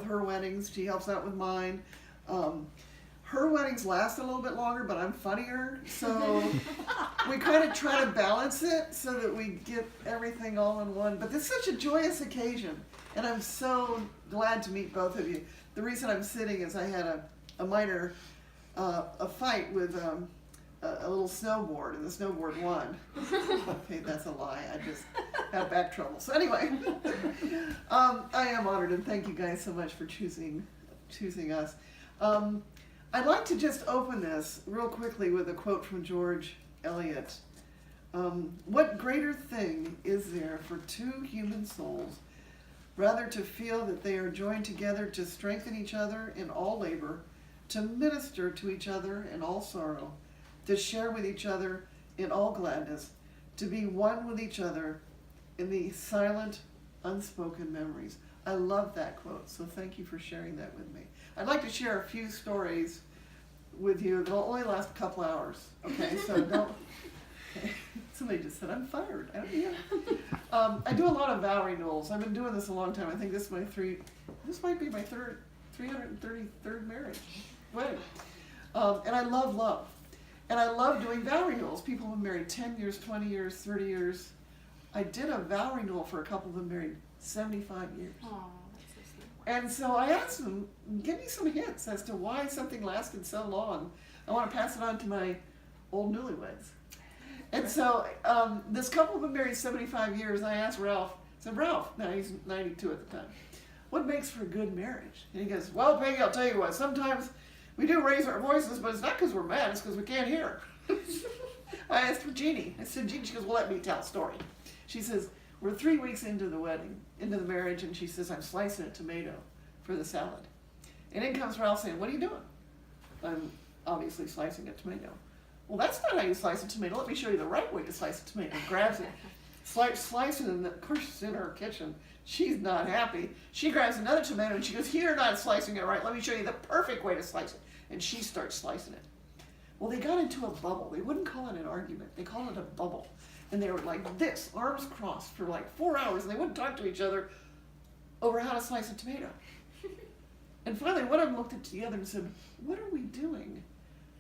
her weddings. She helps out with mine. Her weddings last a little bit longer, but I'm funnier, so we kind of try to balance it so that we get everything all in one. But it's such a joyous occasion, and I'm so glad to meet both of you. The reason I'm sitting is I had a minor a fight with a little snowboard, and the snowboard won. Okay, that's a lie. I just had back trouble. So anyway, I am honored, and thank you guys so much for choosing us. I'd like to just open this real quickly with a quote from George Eliot. What greater thing is there for two human souls rather to feel that they are joined together to strengthen each other in all labor, to minister to each other in all sorrow, to share with each other in all gladness, to be one with each other in the silent, unspoken memories. I love that quote, so thank you for sharing that with me. I'd like to share a few stories with you. They'll only last a couple hours, okay? So don't... Somebody just said, I'm fired. I don't know. I do a lot of vow renewals. I've been doing this a long time. I think this might be my 333rd marriage. Wedding. And I love love. And I love doing vow renewals. People have been married 10 years, 20 years, 30 years. I did a vow renewal for a couple of them married 75 years. Oh, that's so sweet. And so I asked them, give me some hints as to why something lasted so long. I want to pass it on to my old newlyweds. And so this couple have been married 75 years. I asked Ralph, I said, Ralph, now he's 92 at the time, what makes for a good marriage? And he goes, well, Peggy, I'll tell you what, sometimes we do raise our voices, but it's not because we're mad, it's because we can't hear. I asked for Jeannie. I said, Jeannie, she goes, well, let me tell a story. She says, we're 3 weeks into the wedding, into the marriage, and she says, I'm slicing a tomato for the salad. And in comes Ralph saying, what are you doing? I'm obviously slicing a tomato. Well, that's not how you slice a tomato. Let me show you the right way to slice a tomato. Grabs it, slices it, and of course she's in her kitchen. She's not happy. She grabs another tomato and she goes, you're not slicing it right. Let me show you the perfect way to slice it. And she starts slicing it. Well, they got into a bubble. They wouldn't call it an argument. They called it a bubble. And they were like this, arms crossed for like 4 hours, and they wouldn't talk to each other over how to slice a tomato. And finally, one of them looked at the other and said, what are we doing?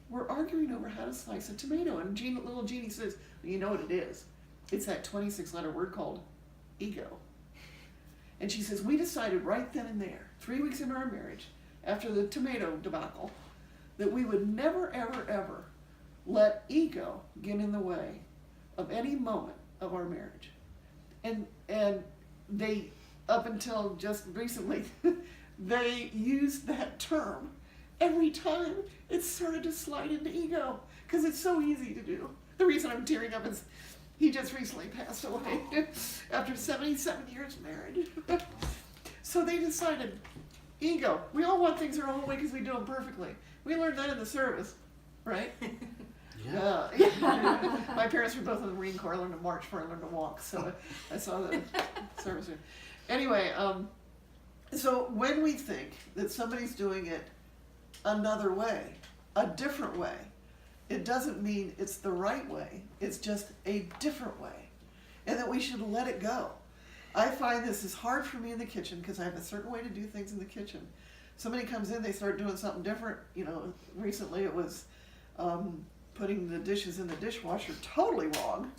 We're arguing over how to slice a tomato. And little Jeannie says, well, you know what it is. It's that 26-letter word called ego. And she says, we decided right then and there, 3 weeks into our marriage, after the tomato debacle, that we would never, ever, ever let ego get in the way of any moment of our marriage. And they, up until just recently, they used that term every time it started to slide into ego, because it's so easy to do. The reason I'm tearing up is he just recently passed away after 77 years of marriage. So they decided, ego. We all want things our own way because we do them perfectly. We learned that in the service, right? Yeah. My parents were both in the Marine Corps. I learned to march before I learned to walk, so I saw the service here. Anyway, so when we think that somebody's doing it another way, a different way, it doesn't mean it's the right way. It's just a different way, and that we should let it go. I find this is hard for me in the kitchen because I have a certain way to do things in the kitchen. Somebody comes in, they start doing something different. You know, recently it was putting the dishes in the dishwasher totally wrong.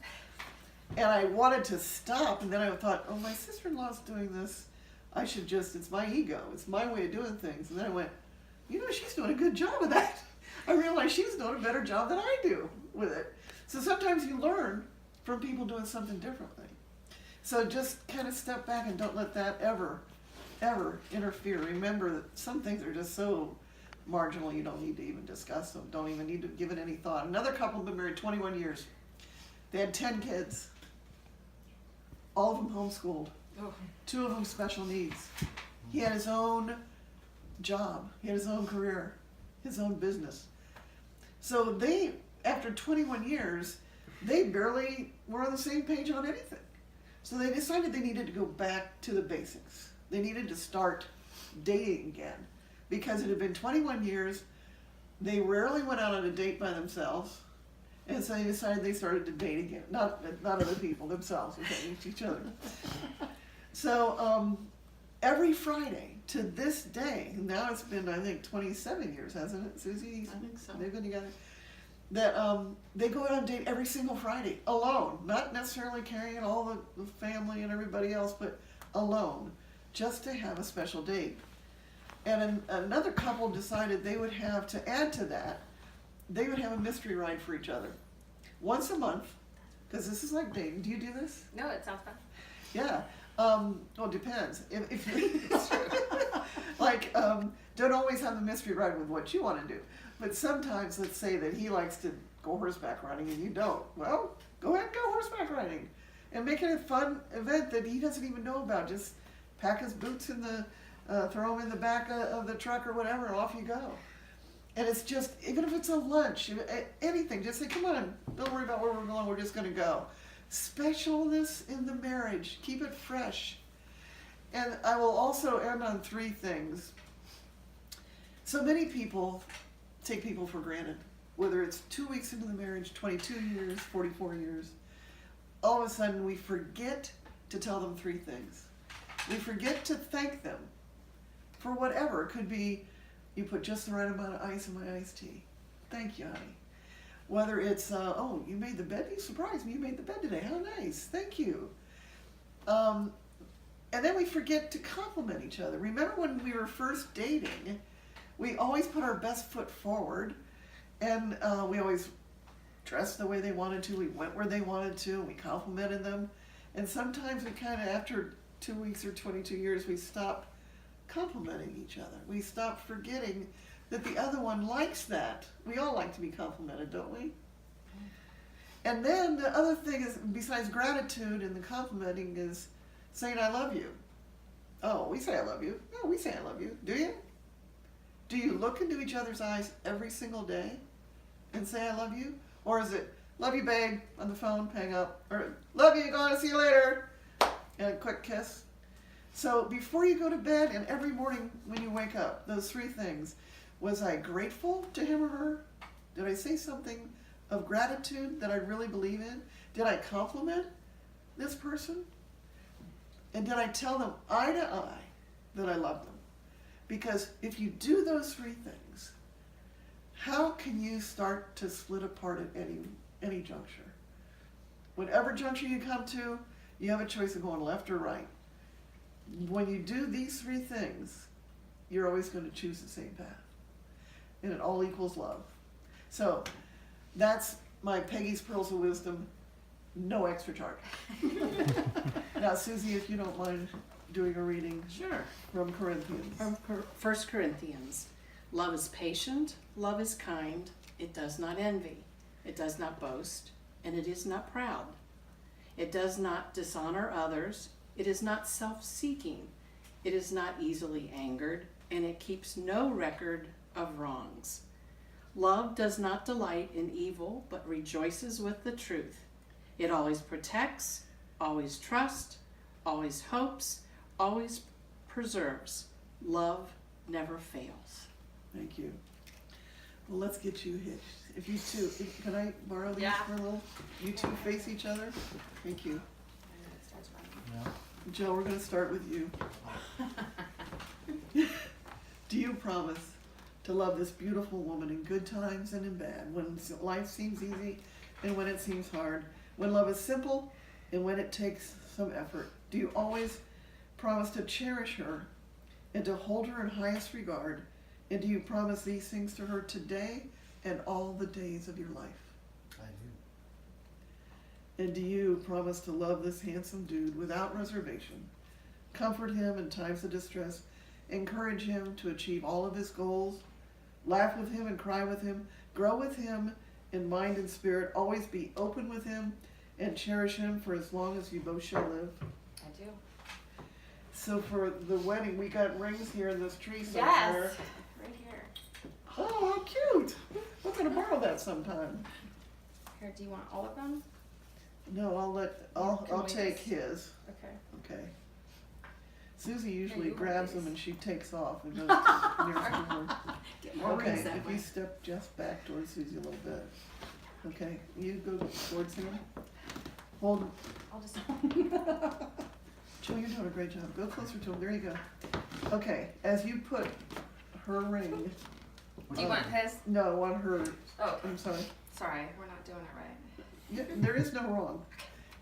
And I wanted to stop, and then I thought, oh, my sister-in-law's doing this. I should just, it's my ego. It's my way of doing things. And then I went, you know, she's doing a good job of that. I realized she's doing a better job than I do with it. So sometimes you learn from people doing something differently. So just kind of step back and don't let that ever interfere. Remember that some things are just so marginal you don't need to even discuss them. Don't even need to give it any thought. Another couple been married 21 years. They had 10 kids. All of them homeschooled. Oh. 2 of them special needs. He had his own job. He had his own career, his own business. So they, after 21 years, they barely were on the same page on anything. So they decided they needed to go back to the basics. They needed to start dating again, because it had been 21 years. They rarely went out on a date by themselves, and so they decided they started to date again. Not other people, themselves, okay, each other. So every Friday, to this day, now it's been, I think, 27 years, hasn't it, Susie? I think so. They've been together. That they go out on a date every single Friday, alone, not necessarily carrying all the family and everybody else, but alone, just to have a special date. And another couple decided they would have, to add to that, they would have a mystery ride for each other. Once a month, because this is like dating. Do you do this? No, it sounds fun. Yeah. Well, it depends. If like, don't always have a mystery ride with what you want to do. But sometimes, let's say that he likes to go horseback riding and you don't. Well, go ahead and go horseback riding. And make it a fun event that he doesn't even know about. Just pack his boots in the, throw them in the back of the truck or whatever, and off you go. And it's just, even if it's a lunch, anything, just say, come on, don't worry about where we're going, we're just going to go. Specialness in the marriage, keep it fresh. And I will also end on 3 things. So many people take people for granted, whether it's 2 weeks into the marriage, 22 years, 44 years. All of a sudden we forget to tell them 3 things. We forget to thank them for whatever. It could be, you put just the right amount of ice in my iced tea. Thank you, honey. Whether it's, oh, you made the bed? You surprised me. You made the bed today. How nice. Thank you. And then we forget to compliment each other. Remember when we were first dating, we always put our best foot forward, and we always dressed the way they wanted to. We went where they wanted to. We complimented them. And sometimes we kind of, after 2 weeks or 22 years, we stop complimenting each other. We stop forgetting that the other one likes that. We all like to be complimented, don't we? And then the other thing is, besides gratitude and the complimenting, is saying I love you. Oh, we say I love you. No, we say I love you. Do you? Do you look into each other's eyes every single day and say I love you? Or is it, love you babe, on the phone, hang up, or love you, gonna see you later, and a quick kiss? So before you go to bed and every morning when you wake up, those 3 things. Was I grateful to him or her? Did I say something of gratitude that I really believe in? Did I compliment this person? And did I tell them eye to eye that I love them? Because if you do those 3 things, how can you start to split apart at any juncture? Whatever juncture you come to, you have a choice of going left or right. When you do these 3 things, you're always going to choose the same path. And it all equals love. So that's my Peggy's Pearls of Wisdom, no extra charge. Now, Susie, if you don't mind doing a reading. Sure. From Corinthians. From 1 Corinthians. Love is patient, love is kind, it does not envy, it does not boast, and it is not proud. It does not dishonor others, it is not self-seeking, it is not easily angered, and it keeps no record of wrongs. Love does not delight in evil, but rejoices with the truth. It always protects, always trusts, always hopes, always preserves. Love never fails. Thank you. Well, let's get you hitched. If you two, can I borrow these for a little? You two face each other. Thank you. Joe, we're going to start with you. Do you promise to love this beautiful woman in good times and in bad, when life seems easy and when it seems hard, when love is simple and when it takes some effort? Do you always promise to cherish her and to hold her in highest regard? And do you promise these things to her today and all the days of your life? I do. And do you promise to love this handsome dude without reservation, comfort him in times of distress, encourage him to achieve all of his goals, laugh with him and cry with him, grow with him in mind and spirit, always be open with him, and cherish him for as long as you both shall live? I do. So for the wedding, we got rings here in this tree somewhere. Yes. Right here. Oh, how cute! I'm gonna borrow that sometime. Here, do you want all of them? No, I'll we take just- his. Okay. Okay. Susie usually you hold grabs these. them and she takes off and goes to the nearest door. Get more Okay, rings that if way. you step just back towards Susie a little bit. Okay, you go towards him. Hold him. I'll just. Joe, you're doing a great job. Go closer to him. There you go. Okay, as you put her ring, Do you want his? no, on her, Oh, I'm sorry. sorry, we're not doing it right. Yeah, there is no wrong.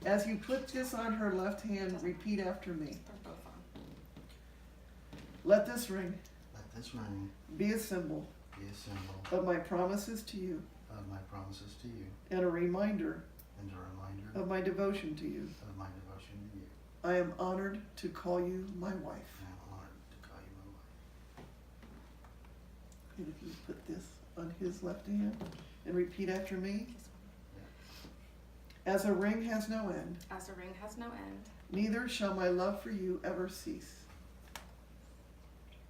As you put this on her left hand, repeat after me. They're both on. Let this ring Let this ring be a symbol be a symbol of my promises to you of my promises to you and a reminder and a reminder of my devotion to you. of my devotion to you. I am honored to call you my wife. I am honored to call you my wife. And if you put this on his left hand and repeat after me. As a ring has no end, As a ring has no end, neither shall my love for you ever cease.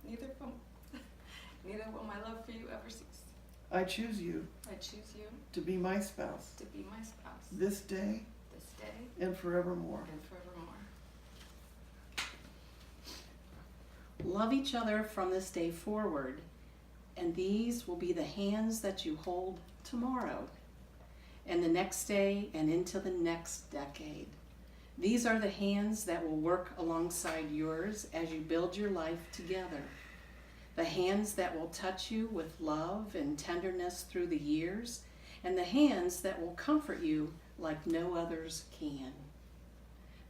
neither will, neither will my love for you ever cease. I choose you I choose you to be my spouse to be my spouse this day this day and forevermore. and forevermore. Love each other from this day forward, and these will be the hands that you hold tomorrow, and the next day, and into the next decade. These are the hands that will work alongside yours as you build your life together. The hands that will touch you with love and tenderness through the years, and the hands that will comfort you like no others can.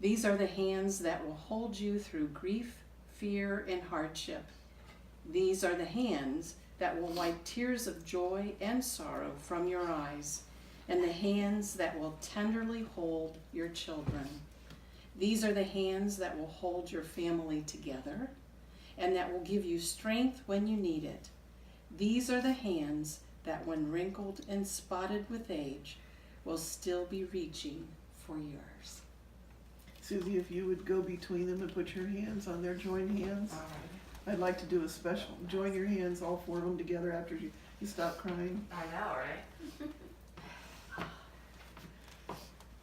These are the hands that will hold you through grief, fear, and hardship. These are the hands that will wipe tears of joy and sorrow from your eyes, and the hands that will tenderly hold your children. These are the hands that will hold your family together, and that will give you strength when you need it. These are the hands that, when wrinkled and spotted with age, will still be reaching for yours. Susie, if you would go between them and put your hands on their joined hands. All right. I'd like to do a special. Join your hands, all four of them together after you stop crying. I know, right?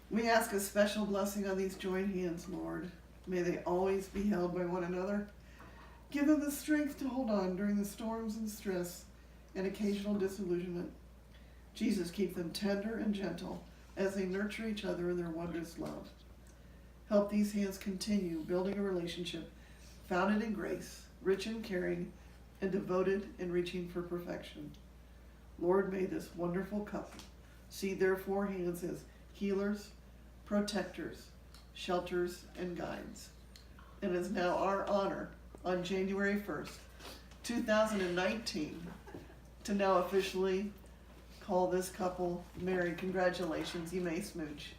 We ask a special blessing on these joined hands, Lord. May they always be held by one another. Give them the strength to hold on during the storms and stress and occasional disillusionment. Jesus, keep them tender and gentle as they nurture each other in their wondrous love. Help these hands continue building a relationship founded in grace, rich in caring, and devoted in reaching for perfection. Lord, may this wonderful couple see their four hands as healers, protectors, shelters, and guides. It is now our honor on January 1st, 2019, to now officially call this couple married. Congratulations, you may smooch.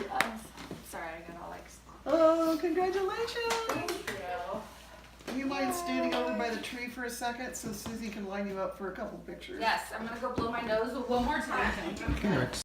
Yes. Sorry, I got all like. Oh, congratulations! Thank you. Do you mind standing over by the tree for a second so Susie can line you up for a couple pictures? Yes, I'm gonna go blow my nose one more time.